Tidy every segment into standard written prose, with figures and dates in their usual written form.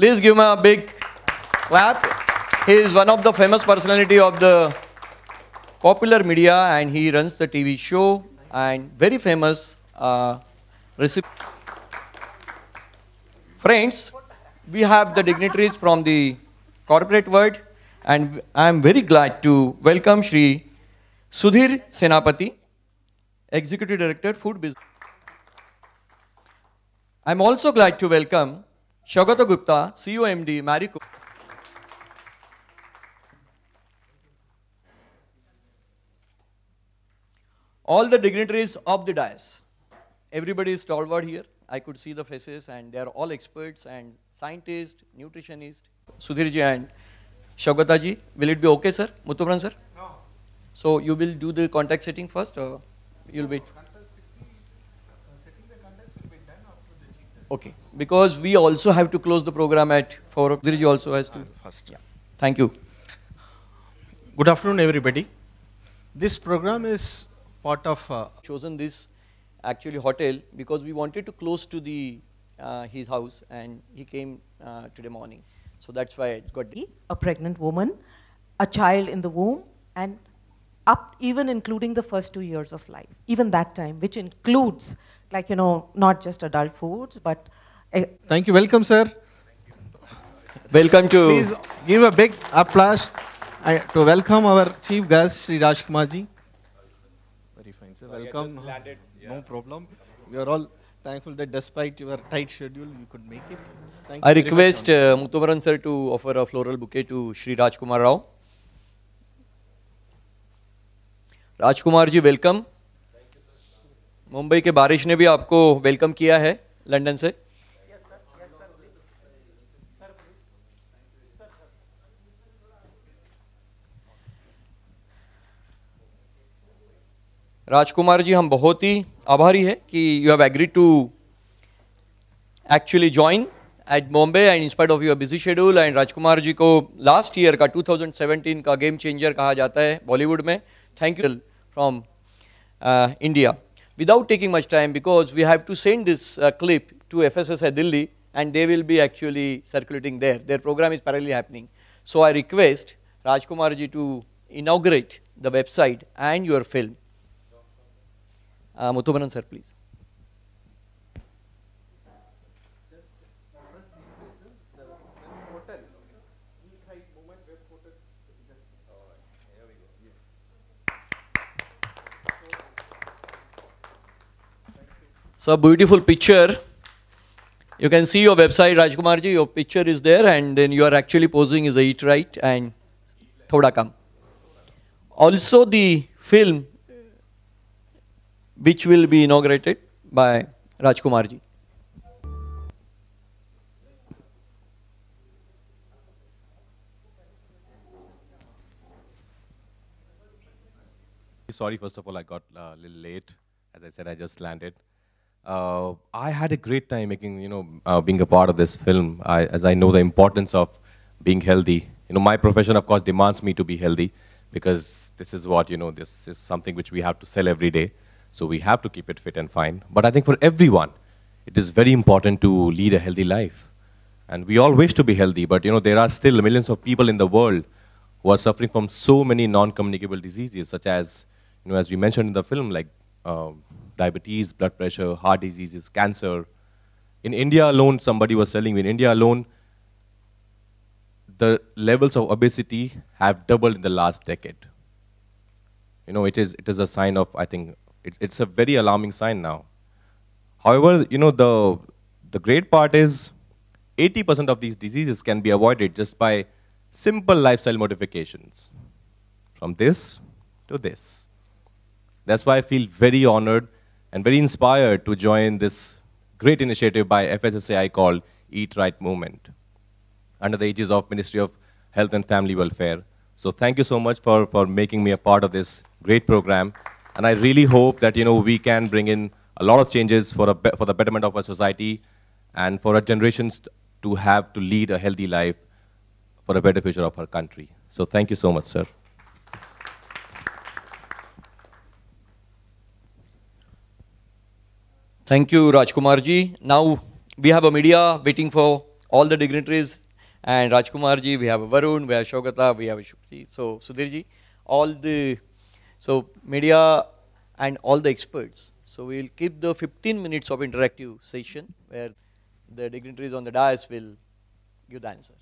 Please give him a big clap. He is one of the famous personality of the popular media, and he runs the TV show and very famous recipe. Friends, we have the dignitaries from the corporate world, and I am very glad to welcome Shri Sudhir Senapati, Executive Director, Food Business. I am also glad to welcome Shagata Gupta, CEO MD, Marico. All the dignitaries of the dais. Everybody is stalwart here. I could see the faces, and they are all experts and scientists, nutritionists. Sudhirji and Shagataji, will it be okay, sir? Muthuvaran, sir? No. So you will do the contact setting first, or you'll wait? Setting the contacts will be done after the chief. Okay, because we also have to close the program at 4 o'clock. Sudhirji also has to. First. Yeah. Thank you. Good afternoon, everybody. This program is part of chosen this actually hotel because we wanted to close to the his house, and he came today morning, so that's why it got a pregnant woman, a child in the womb, and up even including the first 2 years of life, even that time, which includes, like, you know, not just adult foods but thank you. Welcome, sir. Welcome to. Please give a big applause to welcome our chief guest, Sri Rajkumar ji. So welcome. No problem. We are all thankful that despite your tight schedule, you could make it. Thank you. I request Muthuvaran sir to offer a floral bouquet to Shri Rajkumar Rao. Rajkumar ji, welcome. Mumbai के बारिश ने भी आपको welcome किया है London से. राजकुमार जी, हम बहुत ही आभारी है कि you have agreed to actually join at Bombay and in spite of your busy schedule. And Rajkumar ji को लास्ट ईयर का 2017 का गेम चेंजर कहा जाता है बॉलीवुड में. Thank you from India. Without taking much time, because we have to send this clip to FSSAI Delhi, and they will be actually circulating their programme is parallelly happening. So I request Rajkumar ji to inaugurate the website and your film. Muthuvaran sir, please. So beautiful picture. You can see your website, Rajkumar ji. Your picture is there, and then you are actually posing as a Eat Right and Thoda Kam. Also the film, which will be inaugurated by Rajkumar ji. Sorry, first of all, I got a little late. As I said, I just landed. I had a great time making, being a part of this film, as I know the importance of being healthy. My profession, of course, demands me to be healthy, because this is what, this is something which we have to sell every day. So we have to keep it fit and fine. But I think for everyone, it is very important to lead a healthy life. And we all wish to be healthy, but there are still millions of people in the world who are suffering from so many non-communicable diseases, such as, as we mentioned in the film, like diabetes, blood pressure, heart diseases, cancer. In India alone, somebody was telling me, in India alone, the levels of obesity have doubled in the last decade. It is a sign of, I think, it's a very alarming sign now. However, the great part is 80% of these diseases can be avoided just by simple lifestyle modifications. From this to this. That's why I feel very honored and very inspired to join this great initiative by FSSAI called Eat Right Movement, under the aegis of Ministry of Health and Family Welfare. So thank you so much for making me a part of this great program. And I really hope that we can bring in a lot of changes for the betterment of our society, and for our generations to have to lead a healthy life for a better future of our country. So thank you so much, sir. Thank you, Rajkumar ji. Now we have a media waiting for all the dignitaries and Rajkumar ji, we have Varun, we have Shaugata, we have Shukti, so Sudhir ji, all the, so media and all the experts. So we will keep the 15 minutes of interactive session where the dignitaries on the dais will give the answer.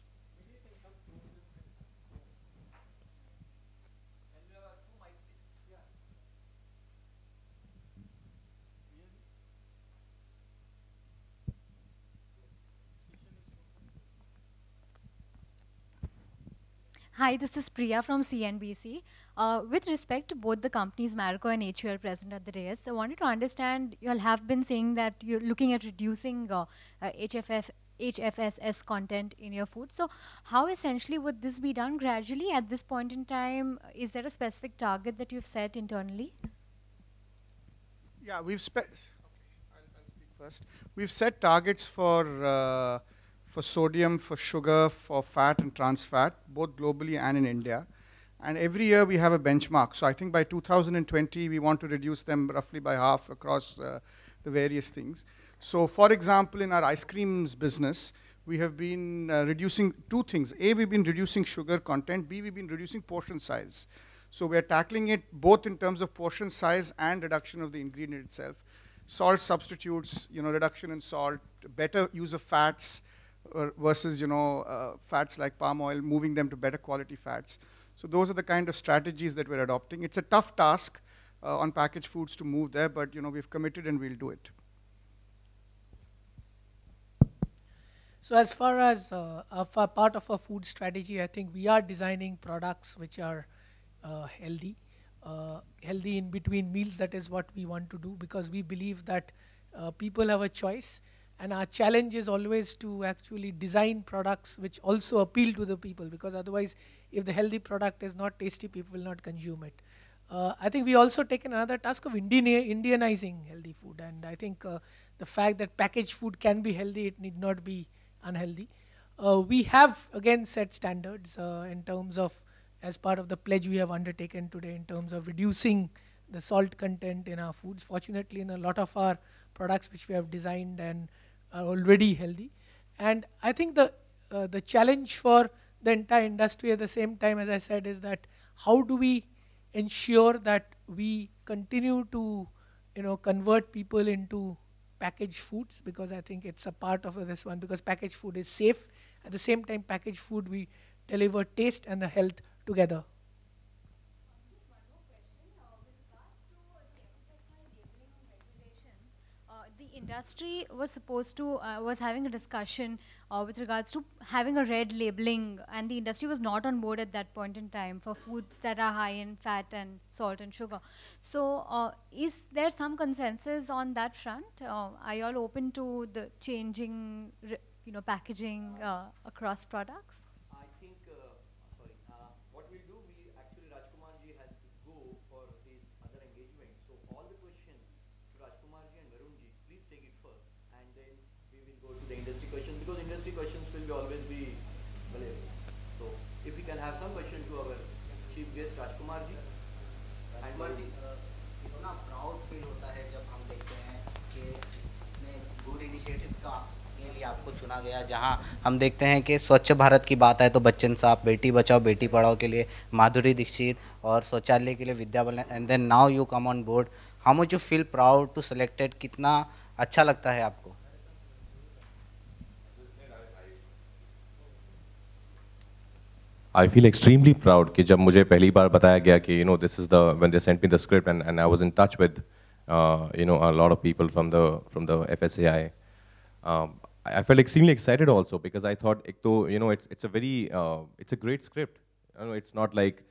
Hi, this is Priya from CNBC. With respect to both the companies, Marico and HUL present at the dais, I wanted to understand, you all have been saying that you're looking at reducing HFSS content in your food. So how essentially would this be done gradually at this point in time? Is there a specific target that you've set internally? Yeah, I'll speak first. We've set targets for sodium, for sugar, for fat and trans fat, both globally and in India. And every year we have a benchmark. So I think by 2020, we want to reduce them roughly by half across the various things. So for example, in our ice creams business, we have been reducing two things. A, we've been reducing sugar content. B, we've been reducing portion size. So we're tackling it both in terms of portion size and reduction of the ingredient itself. Salt substitutes, reduction in salt, better use of fats, versus fats like palm oil, moving them to better quality fats. So those are the kind of strategies that we're adopting. It's a tough task on packaged foods to move there, but we've committed and we'll do it. So as far as part of our food strategy, I think we are designing products which are healthy. Healthy in between meals, that is what we want to do, because we believe that people have a choice. And our challenge is always to actually design products which also appeal to the people, because otherwise, if the healthy product is not tasty, people will not consume it. I think we also taken another task of Indianizing healthy food. And I think the fact that packaged food can be healthy, it need not be unhealthy. We have, again, set standards in terms of, as part of the pledge we have undertaken today, in terms of reducing the salt content in our foods. Fortunately, in a lot of our products which we have designed and are already healthy. And I think the challenge for the entire industry at the same time, as I said, is that how do we ensure that we continue to convert people into packaged foods, because I think it's a part of this one, because packaged food is safe. At the same time, packaged food, we deliver taste and the health together. The industry was supposed to, was having a discussion with regards to having a red labeling, and the industry was not on board at that point in time for foods that are high in fat and salt and sugar. So is there some consensus on that front? Are you all open to the changing packaging across products? I think, what we'll do, actually Rajkumar ji has to go for his other engagement. So all the questions to Rajkumar ji and Varun ji, please take it first, and then we will go to the industry questions, because industry questions will always be available. So if we can have some question to our chief guest Rajkumar ji and Varun ji. इतना proud feel होता है जब हम देखते हैं कि good initiative का के लिए आपको चुना गया, जहां हम देखते हैं कि स्वच्छ भारत की बात है तो बच्चन साहब, बेटी बचाओ बेटी पढ़ाओ के लिए माधुरी दीक्षित, और शौचालय के लिए Vidya Balan, and then now you come on board. How much you feel proud to selected, कितना अच्छा लगता है आपको? I feel extremely proud कि जब मुझे पहली बार बताया गया कि this is the, when they sent me the script, and I was in touch with a lot of people from the FSAI. I felt extremely excited also, because I thought it's a very it's a great script. It's not like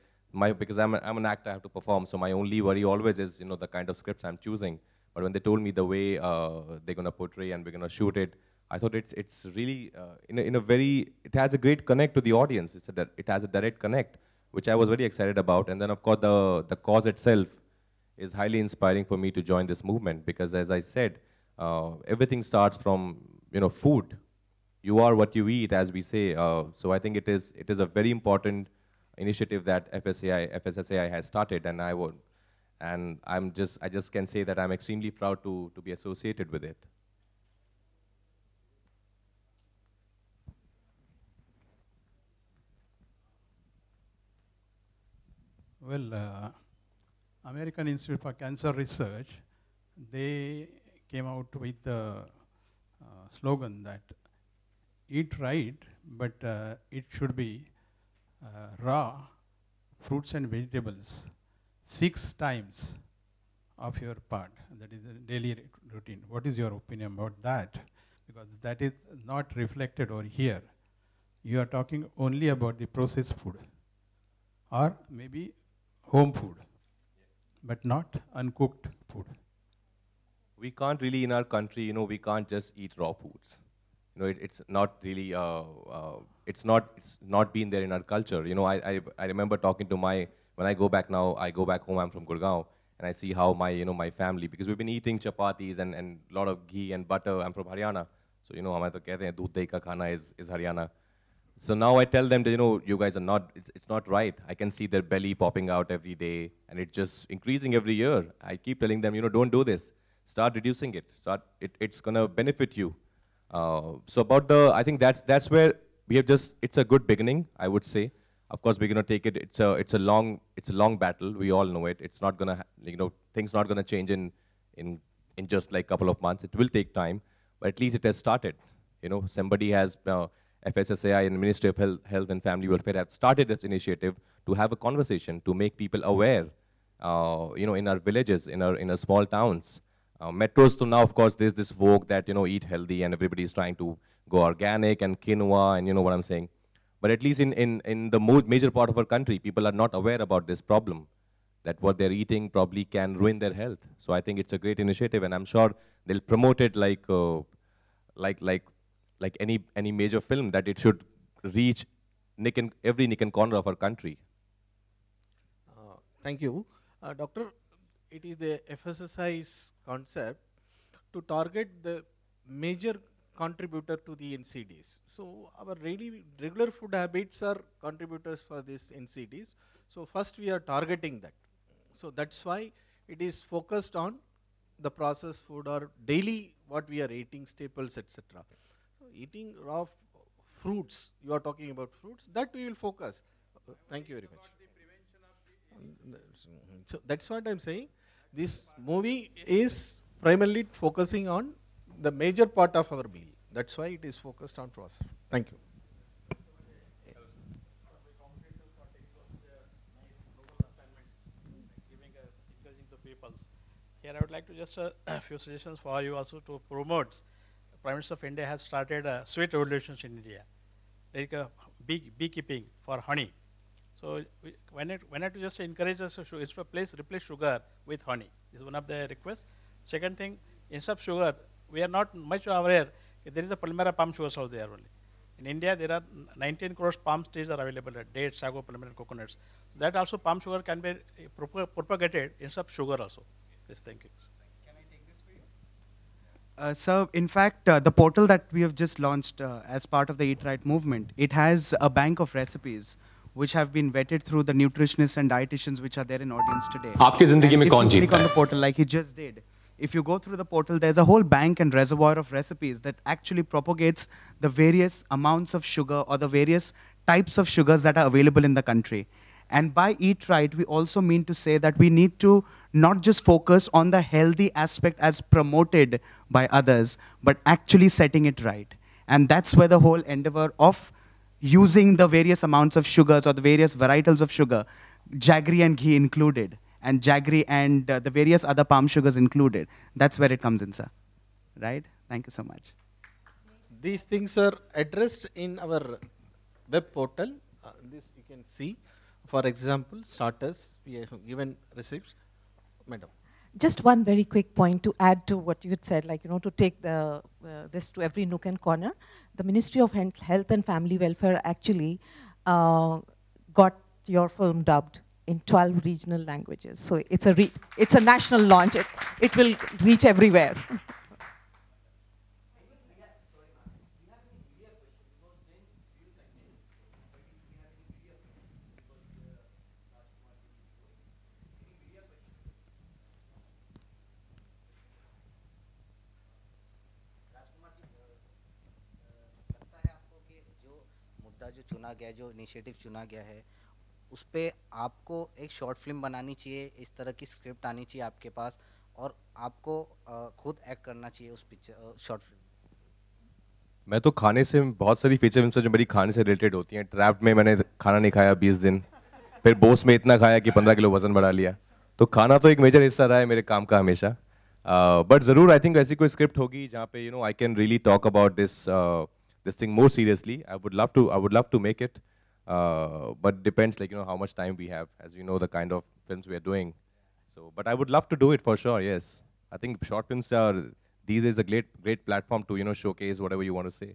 because I'm an actor, I have to perform, so my only worry always is the kind of scripts I'm choosing. But when they told me the way they're going to portray and we're going to shoot it, I thought it's really in a very, it has a great connect to the audience. It has a direct connect, which I was very excited about. And then of course the cause itself is highly inspiring for me to join this movement, because as I said, everything starts from food. You are what you eat, as we say. So I think it is a very important initiative that FSSAI has started, and I just can say that I'm extremely proud to be associated with it. Well, American Institute for Cancer Research, they came out with the slogan that eat right, but it should be raw fruits and vegetables 6 times of your part. That is a daily routine. What is your opinion about that? Because that is not reflected over here. You are talking only about the processed food or maybe home food, but not uncooked food. We can't really, in our country, we can't just eat raw foods. It's not really, it's not been there in our culture. I remember talking to when I go back now, I go back home, I'm from Gurgaon, and I see how my family, because we've been eating chapatis and a lot of ghee and butter. I'm from Haryana, so हमें तो कहते हैं दूध दही का खाना is Haryana. So now I tell them that, you guys are not, it's not right. I can see their belly popping out every day, and it's just increasing every year. I keep telling them, don't do this. Start reducing it. It's going to benefit you. So I think that's where we have it's a good beginning, I would say. Of course, we're going to take it, it's a long battle. We all know it. It's not going to, things not going to change in just like a couple of months. It will take time, but at least it has started. Somebody has, FSSAI and Ministry of Health and Family Welfare have started this initiative to have a conversation, to make people aware, in our villages, in our small towns. Metros, so now, of course, there's this vogue that, eat healthy, and everybody's trying to go organic and quinoa, and you know what I'm saying. But at least in the major part of our country, people are not aware about this problem, that what they're eating probably can ruin their health. So I think it's a great initiative, and I'm sure they'll promote it like any major film, that it should reach every nick and corner of our country. Thank you. Doctor, it is the FSSAI's concept to target the major contributor to the NCDs. So our regular food habits are contributors for these NCDs. So first we are targeting that. So that's why it is focused on the processed food or daily what we are eating, staples, etc. So eating raw fruits, you are talking about fruits, that we will focus. Thank you very much. So that's what I'm saying. This movie is primarily focusing on the major part of our meal. That's why it is focused on processed. Thank you. Here I would like to just a few suggestions for you also to promote. Prime Minister of India has started a sweet revolutions in India, like a beekeeping for honey. So why not to just encourage us to replace sugar with honey? This is one of the requests. Second thing, instead of sugar, we are not much aware there is a Palmyra palm sugar out there only. In India, there are 19 crores palm trees are available, dates, sago, Palmyra, coconuts. So that also palm sugar can be propagated instead of sugar also. This thinking. Can I take this for you? So in fact, the portal that we have just launched as part of the Eat Right movement, it has a bank of recipes which have been vetted through the nutritionists and dietitians which are there in audience today. आपकी जिंदगी में कौन जीतता है? If you click on the portal like he just did, if you go through the portal, there's a whole bank and reservoir of recipes that actually propagates the various amounts of sugar or the various types of sugars that are available in the country. And by Eat Right, we also mean to say that we need to not just focus on the healthy aspect as promoted by others, but actually setting it right. And that's where the whole endeavor of using the various amounts of sugars or the various varietals of sugar, jaggery and ghee included, and jaggery and the various other palm sugars included. That's where it comes in, sir. Right? Thank you so much. These things are addressed in our web portal. This you can see. For example, starters, we have given recipes. Madam. Just one very quick point to add to what you had said, like, to take this to every nook and corner. The Ministry of Health and Family Welfare actually got your film dubbed in 12 regional languages. So it's a national launch. It will reach everywhere. जो चुना गया, जो initiative चुना गया है, उस पे आपको एक शॉर्ट फिल्म बनानी चाहिए, इस तरह की स्क्रिप्ट आनी चाहिए आपके पास, और आपको खुद एक्ट करना चाहिए उस पिक्चर शॉर्ट फिल्म? मैं तो खाने से, बहुत सारी फीचर फिल्म जो मेरी खाने से रिलेटेड होती हैं। ट्रैप्ड में मैंने खाना नहीं खाया 20 दिन, फिर बोस में इतना खाया कि 15 किलो वजन बढ़ा लिया। तो खाना तो एक मेजर हिस्सा रहा है मेरे काम का हमेशा। बट ज़रूर आई थिंक ऐसी कोई स्क्रिप्ट होगी जहाँ पे I can really talk about this thing more seriously. I would love to make it, but depends how much time we have, as you know the kind of films we are doing. So but I would love to do it for sure. Yes, I think short films are these days a great platform to showcase whatever you want to say.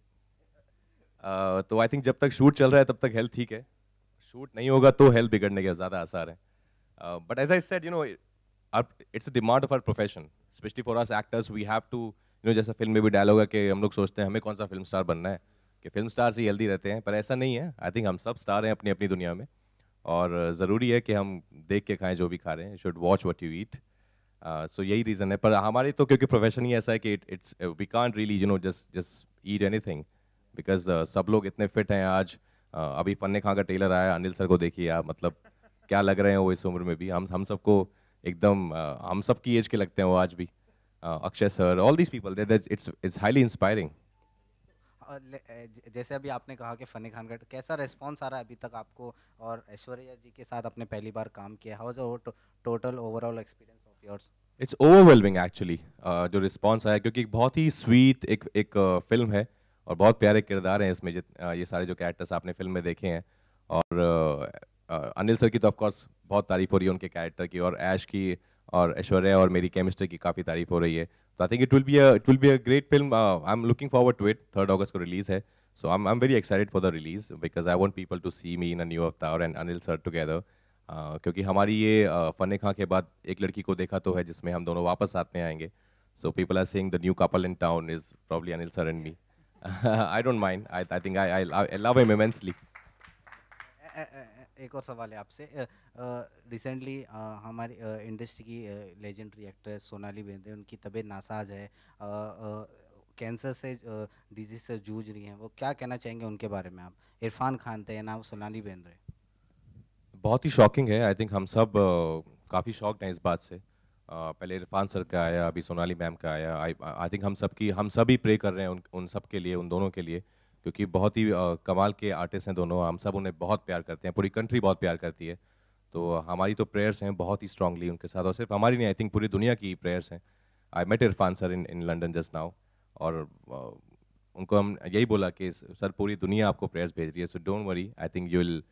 तो I think जब तक shoot चल रहा है तब तक health ठीक है, शूट नहीं होगा तो हेल्थ बिगड़ने के ज़्यादा आसार है। But as I said, it's a demand of our profession, especially for us actors. We have to, जैसा फिल्म में भी डायलॉग है कि हम लोग सोचते हैं हमें कौन सा फिल्म स्टार बनना है, कि फिल्म स्टार से हेल्दी रहते हैं, पर ऐसा नहीं है। आई थिंक हम सब स्टार हैं अपनी अपनी दुनिया में, और ज़रूरी है कि हम देख के खाएं जो भी खा रहे हैं। Should watch what you eat. So यही रीज़न है। पर हमारी तो क्योंकि प्रोफेशन ही ऐसा है कि it's we can't really just eat anything, because सब लोग इतने फिट हैं आज। अभी फन्ने खां का टेलर आया, अनिल सर को देखिए आप, मतलब क्या लग रहे हैं वो इस उम्र में भी। हम सबको एकदम हम सब की एज के लगते हैं वो आज भी। Akshay sir, all these people, it's highly inspiring. जैसे अभी आपने कहा कि फनी खान का कैसा रिस्पांस आ रहा है अभी तक आपको, और ऐश्वर्या जी के साथ आपने पहली बार काम किया, how was total overall experience of yours? It's overwhelming actually, जो रिस्पांस आया, क्योंकि बहुत ही स्वीट एक फिल्म है और बहुत प्यारे किरदार हैं इसमें। ये सारे जो कैरेक्टर्स आपने फिल्म में देखे हैं, और अनिल सर की तो ऑफकोर्स बहुत तारीफ हो रही है उनके कैरेक्टर की, और ऐश की और ऐश्वर्या और मेरी केमिस्ट्री की काफ़ी तारीफ हो रही है। तो I think it will be a great film. I am looking forward to it. 3 अगस्त को रिलीज है, so I am very excited for the release, because I want people to see me in a new avatar and Anil sir together. क्योंकि हमारी ये फन्ने खां के बाद एक लड़की को देखा तो है जिसमें हम दोनों वापस साथ में आएंगे। So people are saying the new couple in town is probably Anil sir and me. I don't mind, I think I love him immensely. एक और सवाल है आपसे। रिसेंटली हमारी इंडस्ट्री की लेजेंडरी एक्ट्रेस सोनाली बेंद्रे, उनकी तबीयत नासाज है, कैंसर से डिजीज से जूझ रही हैं, वो क्या कहना चाहेंगे उनके बारे में आप? इरफान खान थे ना सोनाली बेंद्रे? बहुत ही शॉकिंग है। आई थिंक हम सब काफ़ी शॉक्ड हैं इस बात से। पहले इरफान सर का आया, अभी सोनाली मैम का आया। आई थिंक हम सभी प्रे कर रहे हैं उन सब के लिए, उन दोनों के लिए, क्योंकि बहुत ही कमाल के आर्टिस्ट हैं दोनों। हम सब उन्हें बहुत प्यार करते हैं, पूरी कंट्री बहुत प्यार करती है। तो हमारी तो प्रेयर्स हैं बहुत ही स्ट्रांगली उनके साथ, और सिर्फ हमारी नहीं, आई थिंक पूरी दुनिया की प्रेयर्स हैं। I met Irfan sir in London just now, और उनको हम यही बोला कि सर पूरी दुनिया आपको प्रेयर्स भेज रही है, so don't worry, I think you will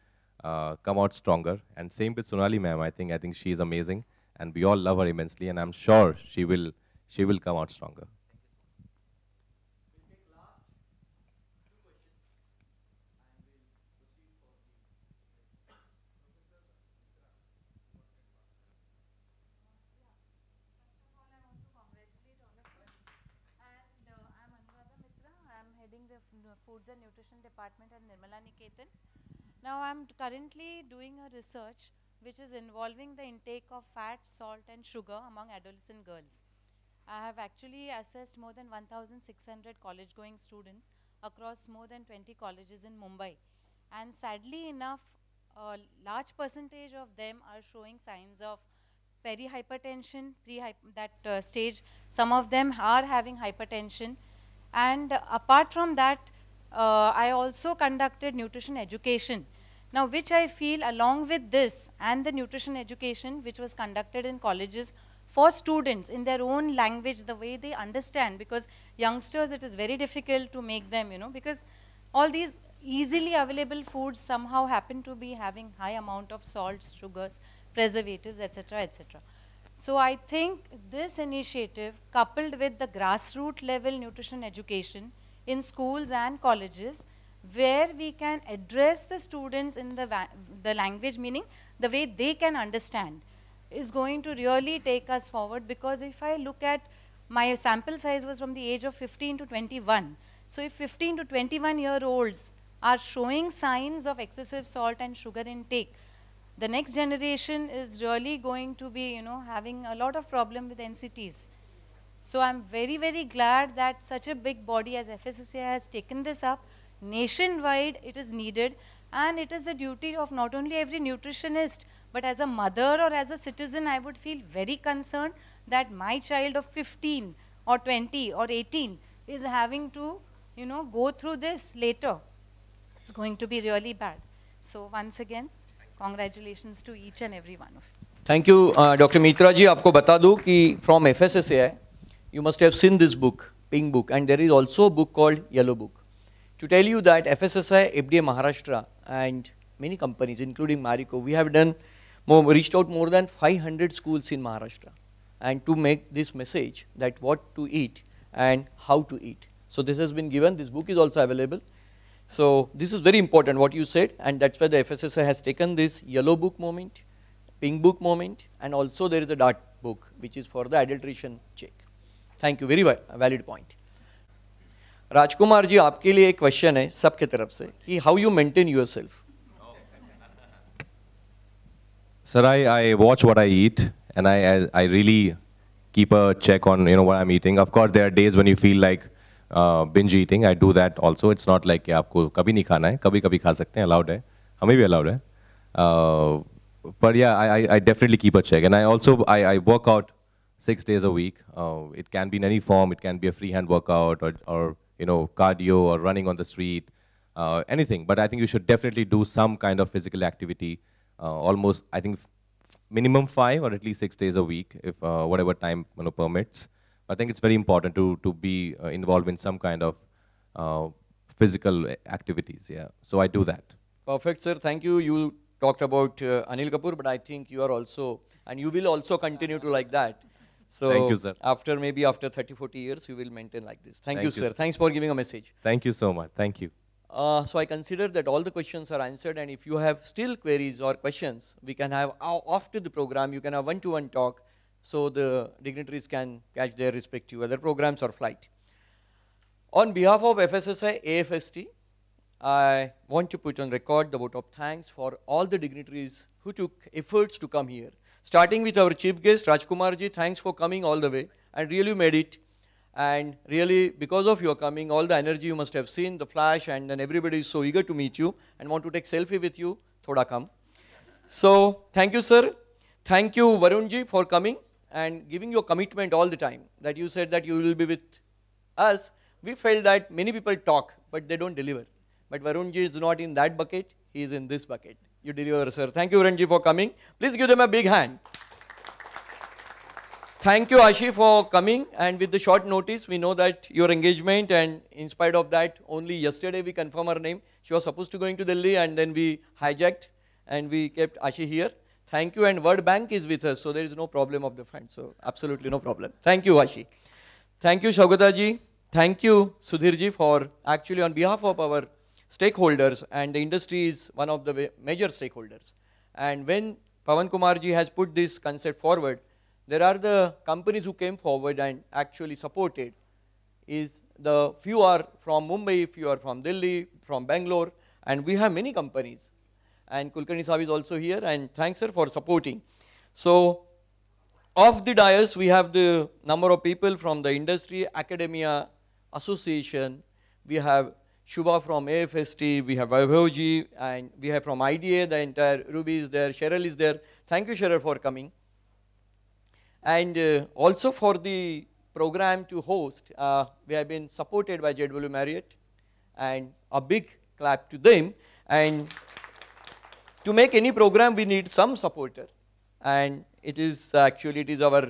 come out stronger. And same with Sonali ma'am. I think she is amazing, and we all love her immensely, and I'm sure she will come out stronger. Foods and Nutrition Department at Nirmala Niketan. Now I'm currently doing a research which is involving the intake of fat, salt and sugar among adolescent girls. I have actually assessed more than 1,600 college-going students across more than 20 colleges in Mumbai. And sadly enough, a large percentage of them are showing signs of perihypertension, stage. Some of them are having hypertension. And apart from that, I also conducted nutrition education. Now, which I feel along with this and the nutrition education which was conducted in colleges for students in their own language, the way they understand, because youngsters, it is very difficult to make them, because all these easily available foods somehow happen to be having high amount of salts, sugars, preservatives, etc., etc. So I think this initiative, coupled with the grassroots level nutrition education in schools and colleges, where we can address the students in the language, meaning the way they can understand, is going to really take us forward. Because if I look at, my sample size was from the age of 15 to 21. So if 15 to 21-year-olds are showing signs of excessive salt and sugar intake, the next generation is really going to be, having a lot of problem with NCTs. So I'm very, very glad that such a big body as FSSAI has taken this up. Nationwide, it is needed, And it is the duty of not only every nutritionist, but as a mother or as a citizen, I would feel very concerned that my child of 15 or 20 or 18 is having to, go through this later. It's going to be really bad. So once again, congratulations to each and every one of you. Thank you, Dr. Mitra ji. आपको बता दूं कि from FSSAI, you must have seen this book, Pink Book, and there is also a book called Yellow Book. To tell you that FSSAI, FDA Maharashtra, and many companies, including Marico, we have reached out more than 500 schools in Maharashtra, and to make this message that what to eat and how to eat. So this has been given. This book is also available. So this is very important what you said, and that's why the FSSAI has taken this Yellow Book moment, Pink Book moment, and also there is a dark book which is for the adulteration check. Thank you, very valid point. Rajkumar ji, आपके लिए एक question है सबके तरफ से कि how you maintain yourself. Sir, I watch what I eat, and I really keep a check on what I'm eating. Of course, there are days when you feel like binge eating. I do that also. It's not like कि आपको कभी नहीं खाना है, कभी खा सकते हैं, allowed है, हमें भी allowed है. But yeah, I definitely keep a check, and I work out 6 days a week. It can be in any form. It can be a freehand workout or cardio or running on the street, anything. But I think you should definitely do some kind of physical activity. Almost, I think, minimum 5 or at least 6 days a week, if whatever time permits. I think it's very important to be involved in some kind of physical activities. Yeah, so I do that. Perfect, sir. Thank you. You talked about Anil Kapoor, but I think you are also, and you will also continue to like that. So thank you, sir. Maybe after 30-40 years, you will maintain like this. Thank you, sir. Thanks for giving a message. Thank you so much. Thank you. So I consider that all the questions are answered, and if you have still queries or questions, we can have after the program, you can have one-to-one talk, so the dignitaries can catch their respective other programs or flight. On behalf of FSSAI AFST, I want to put on record the vote of thanks for all the dignitaries who took efforts to come here. Starting with our chief guest, Rajkumar ji, thanks for coming all the way and really made it. And really, because of your coming, all the energy you must have seen, the flash, and then everybody is so eager to meet you and want to take selfie with you. Thoda kam. So, thank you, sir. Thank you, Varun ji, for coming and giving your commitment all the time. That you said that you will be with us. We felt that many people talk, but they don't deliver. But Varun ji is not in that bucket. He is in this bucket. You deliver, sir. Thank you, Varun ji, for coming. Please give them a big hand. Thank you, Ashi, for coming, and with the short notice, we know that your engagement, and in spite of that, only yesterday we confirmed her name. She was supposed to going to Delhi, and then we hijacked, and we kept Ashi here. Thank you, and World Bank is with us, so there is no problem of the fund, so absolutely no problem. Thank you, Ashi. Thank you, Shaugata ji. Thank you, Sudhir ji, for actually on behalf of our stakeholders, and the industry is one of the major stakeholders. And when Pawan Kumar ji has put this concept forward, there are the companies who came forward and actually supported. The few are from Mumbai, few are from Delhi, from Bangalore, and we have many companies. And Kulkarni Sahib is also here, and thanks, sir, for supporting. So, off the dais, we have the number of people from the industry, academia, association. We have Shubha from AFST, we have Vaibhavji, and we have from IDA, the entire Ruby is there, Cheryl is there. Thank you, Cheryl, for coming. And also for the program to host, we have been supported by JW Marriott, and a big clap to them. And to make any program, we need some supporter. And it is actually, it is our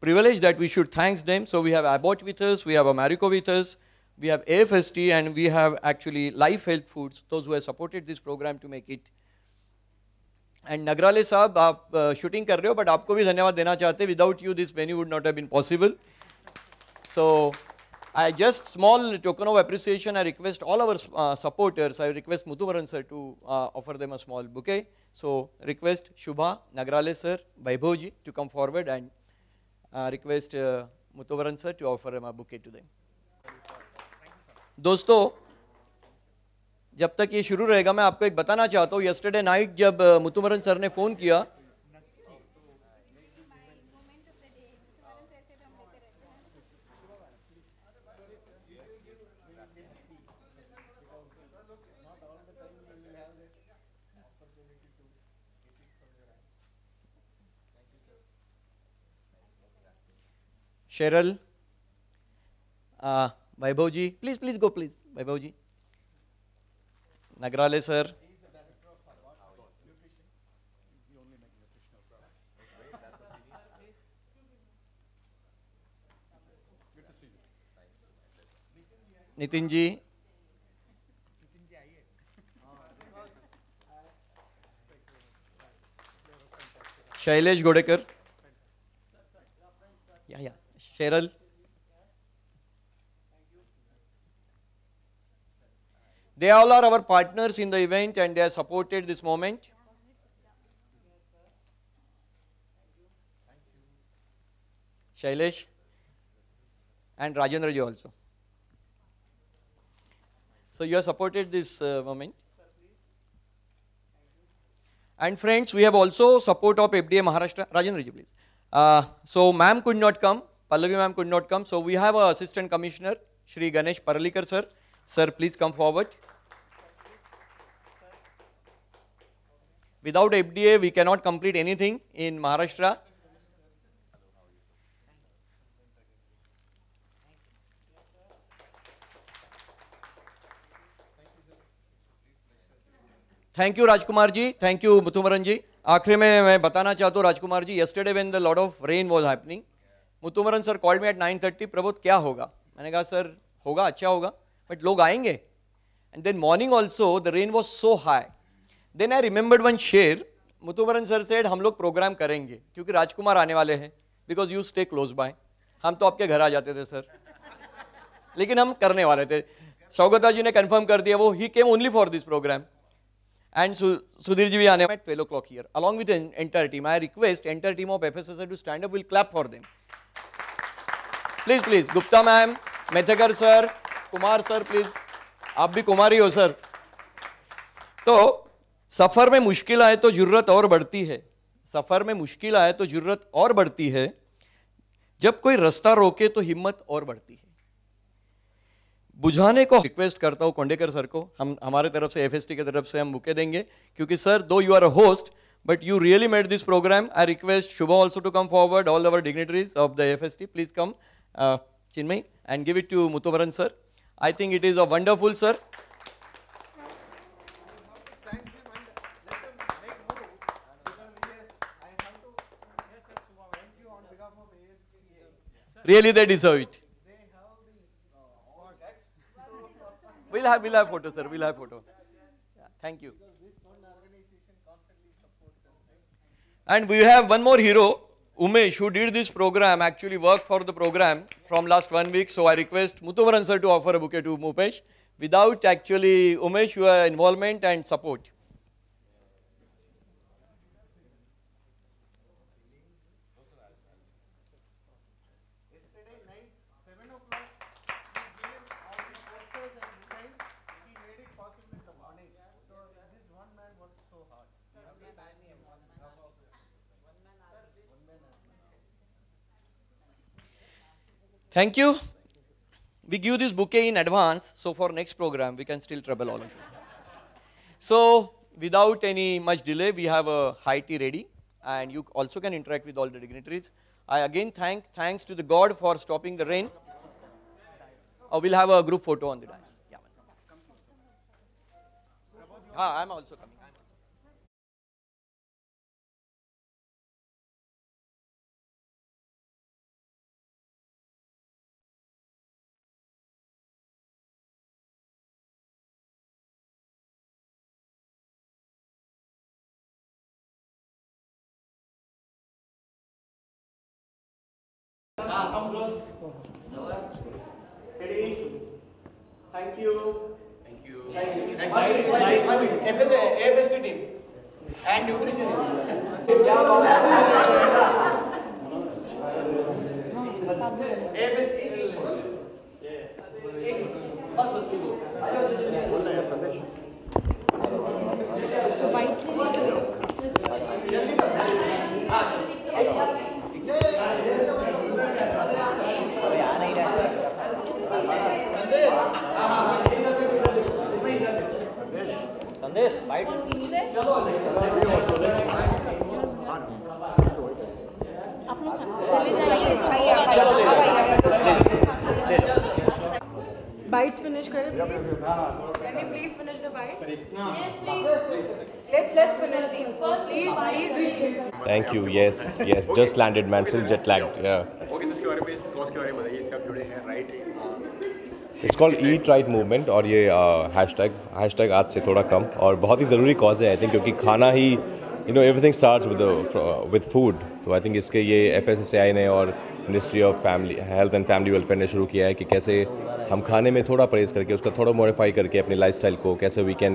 privilege that we should thank them. So we have Abbott with us, we have Americo with us, we have AFST, and we have actually Life Health Foods, those who have supported this program to make it. And Nagrale साहब, आप shooting कर रहे हो, but आपको भी धन्यवाद देना चाहते हैं. Without you, this venue would not have been possible. So, I just small token of appreciation. I request all our supporters. I request Muthuvaran sir to offer them a small bouquet. So, request Shubha, Nagrale sir, Vaibhavji to come forward, and request Muthuvaran sir to offer them a bouquet to them. दोस्तों, जब तक ये शुरू रहेगा, मैं आपको एक बताना चाहता हूँ, yesterday night जब मुतुमरन सर ने फ़ोन किया, Cheryl, Vaibhav ji, please go, please. Vaibhav ji. Nagrale sir. Nitin ji. Shailesh Godekar. Yeah. Cheryl. They all are our partners in the event and they have supported this moment. Shailesh and Rajendra ji also. So you have supported this moment. And friends, we have also support of FDA Maharashtra. Rajendra ji, please. So ma'am could not come, Pallavi ma'am could not come. So we have a assistant commissioner, Shri Ganesh Paralikar sir. Sir, please come forward. Without FDA, we cannot complete anything in Maharashtra. Thank you Rajkumar ji, thank you Muthumaran ji. आखिरी में मैं बताना चाहता हूँ Rajkumar ji, yesterday when the lot of rain was happening, Muthumaran sir called me at 9:30, Prabodh क्या होगा? मैंने कहा सर होगा, अच्छा होगा, but लोग आएंगे. And then morning also the rain was so high. Then I remembered one share. Muthumaran sir said हम लोग प्रोग्राम करेंगे क्योंकि राजकुमार आने वाले हैं, because you stay close by. हम तो आपके घर आ जाते थे सर, लेकिन हम करने वाले थे. शौगता जी ने कंफर्म कर दिया, वो he came only for this program. And Sudhir ji will be at 12 o'clock here, along with the entire team. I request entire team of FSSI to stand up. We'll clap for them. Please, Gupta ma'am, Methekar sir, Kumar sir, please. आप भी कुमारी हो sir. तो सफर में मुश्किल आए तो जरूरत और बढ़ती है. सफर में मुश्किल आए तो जरूरत और बढ़ती है. जब कोई रास्ता रोके तो हिम्मत और बढ़ती है. बुझाने को रिक्वेस्ट करता हूं कोंडेकर सर को, हम हमारे तरफ से एफएसटी की तरफ से हम बुके देंगे, क्योंकि sir though you are a host but you really made this programme. I request Shubha also to come forward, all our dignitaries of the FST, please come Chinmay and give it to Muthuvaran sir. I think it is a wonderful sir. Really they deserve it. We'll have photo, sir. We'll have photo. Yeah, thank you. And we have one more hero, Umesh, who did this program, actually worked for the program from last 1 week. So I request Muthuvaran sir to offer a bouquet to Umesh. Without actually Umesh, your involvement and support. Thank you. We give this bouquet in advance, so for next program we can still trouble all of you. So without any much delay, we have a high tea ready, and you also can interact with all the dignitaries. I again thanks to the God for stopping the rain. We'll have a group photo on the dais. Yeah. I'm also coming. Come close. Ready? Thank you. Thank you. Thank you. And AFST team and nutritionist. This bites. Bites finish kare please. Can we please finish the bites? Yes, please. Let's finish these first. Please. Thank you. Yes. Just landed, man. Still jet lagged. Yeah. Okay, इसके बारे में इस cause के बारे में बताइए, इससे आप जुड़े हैं, right? It's called Eat Right Movement और ये hashtag आज से थोड़ा कम और बहुत ही ज़रूरी कॉज है आई थिंक क्योंकि खाना ही everything starts with food. तो आई थिंक इसके ये FSSAI ने और ministry of health and family welfare ने शुरू किया है कि कैसे हम खाने में थोड़ा परहेज़ करके उसका थोड़ा मॉडिफाई करके अपने लाइफस्टाइल को कैसे we can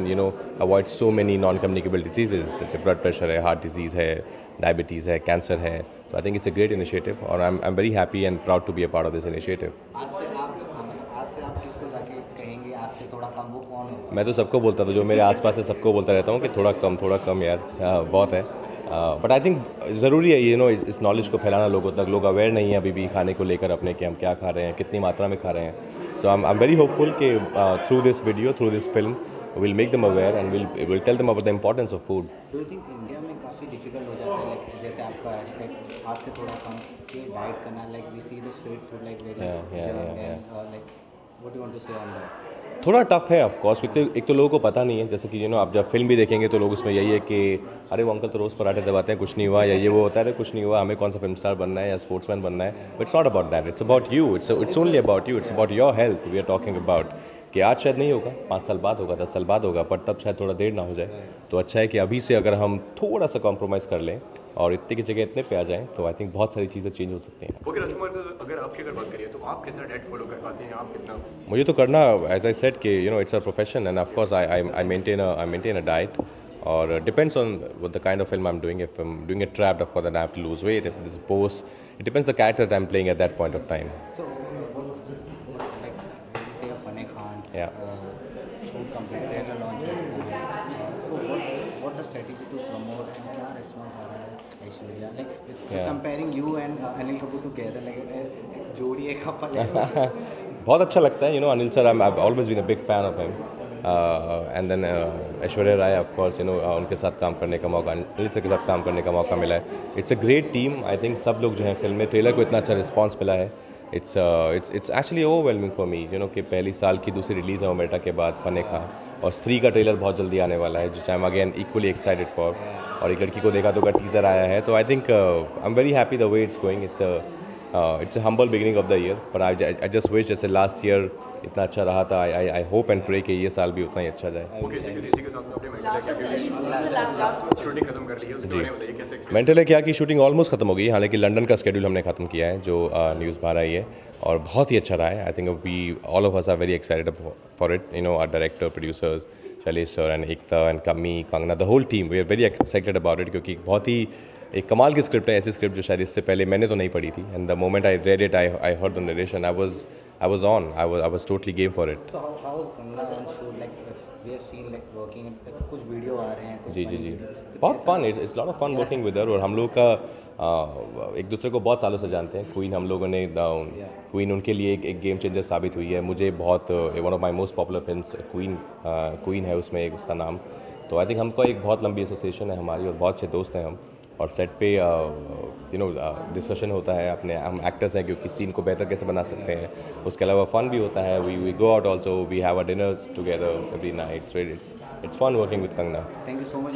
avoid so many non communicable diseases जैसे ब्लड प्रेशर है, हार्ट डिजीज़ है, डायबिटीज़ है, कैंसर है. तो I think it's a great initiative और I am very happy and proud to be a part of this initiative. आज से आप किसको जाके कहेंगे आज से थोड़ा कम, वो कौन होगा? मैं तो सबको बोलता था, जो मेरे आसपास है सबको बोलता रहता हूँ कि थोड़ा कम यार, बहुत है. बट आई थिंक ज़रूरी है इस नॉलेज को फैलाना लोगों तक. लोग अवेयर नहीं है अभी भी खाने को लेकर अपने कि हम क्या खा रहे हैं, कितनी मात्रा में खा रहे हैं. So I am very hopeful कि through this video, through this film will make them aware and will tell them about the importance of food. Do you think India में काफ़ी डिफिकल्ट हो जाता है लाइक जैसे आपका हैशटैग आज से थोड़ा कम के डाइट करना, like we see the street food like very like what you want to से ऑन दैट? थोड़ा टफ है ऑफ कोर्स क्योंकि एक तो लोगों को पता नहीं है. जैसे कि आप जब फिल्म भी देखेंगे तो लोग उसमें यही है कि अरे वो अंकल तो रोज़ पराठे दबाते हैं, कुछ नहीं हुआ, या ये वो होता है, कुछ नहीं हुआ, हमें कौन सा फिल्म स्टार बनना है या स्पोर्ट्समैन बनना है. But it's not about that, it's about you, it's only about you, it's about your health. We are talking about कि आज शायद नहीं होगा, 5 साल बाद होगा, 10 साल बाद होगा, पर तब शायद थोड़ा देर ना हो जाए. तो अच्छा है कि अभी से अगर हम थोड़ा सा कॉम्प्रोमाइज़ कर लें और इतने की जगह इतने पे आ जाएं तो आई थिंक बहुत सारी चीज़ें चेंज हो सकती हैं. ओके राजकुमार, अगर आपकी अगर बात करिए तो आप कितना डाइट फॉलो कर पाते हैं, आप कितना? मुझे तो करना, एज आई सेड कि it's a profession and of course I maintain a diet और depends on the kind of film I am doing. If I am doing a trap of course I have to lose weight. If this post, it depends the character that I am playing at that point of time. So like you say Fane Khan, shoot complete trailer launch हो चुका है. So what the strategy to promote and क्या response आ रहा है Aishwarya, like comparing you and Anil Kapoor together, like जोड़ी एक couple है. बहुत अच्छा लगता है. Anil sir, I've always been a big fan of him. And then Aishwarya Rai of course उनके साथ काम करने का मौका, अनिल सर के साथ काम करने का मौका मिला है. It's a great team. I think सब लोग जो हैं फिल्म में, ट्रेलर को इतना अच्छा रिस्पांस मिला है. It's actually overwhelming for me कि पहली साल की दूसरी रिलीज़ है ओमेटा के बाद फने खां, और स्त्री का ट्रेलर बहुत जल्दी आने वाला है जो I am again equally excited for. और एक लड़की को देखा तो का टीज़र आया है. तो I think I am very happy the way it's going. It's a humble beginning of the year, पर आई जस्ट विश जैसे लास्ट ईयर इतना अच्छा रहा था, आई होप एंड प्रे कि ये साल भी उतना ही अच्छा जाए. मेंटल है क्या की शूटिंग ऑलमोस्ट खत्म हो गई. हालांकि लंदन का शेड्यूल हमने खत्म किया है जो न्यूज़ बाहर आई है और बहुत ही अच्छा रहा है. I think we all of us are very excited for it. Our director, producers Shailesh sir and Ekta and कमी, Kangana, the whole team, we are very excited about it क्योंकि बहुत ही एक कमाल की स्क्रिप्ट है. ऐसी स्क्रिप्ट जो शायद इससे पहले मैंने तो नहीं पढ़ी थी. And the moment I read it, I heard the narration, I was totally game for it. So how was Kangana on shoot? Like we have seen like working, like कुछ वीडियो आ रहे हैं, कुछ जी बहुत fun. It's lot of fun working with her. और हम लोग का एक दूसरे को बहुत सालों से जानते हैं. क्वीन हम लोगों ने क्वीन उनके लिए एक गेम चेंजर साबित हुई है. मुझे बहुत one of my most popular film queen है, उसमें एक उसका नाम. तो आई थिंक हमको एक बहुत लंबी एसोसिएशन है हमारी और बहुत अच्छे दोस्त हैं हम. और सेट पे डिस्कशन होता है, अपने हम एक्टर्स हैं क्योंकि सीन को बेहतर कैसे बना सकते हैं. उसके अलावा फ़न भी होता है. We go out also, we have a dinners together every night. So it's fun working with Kangana. Thank you so much.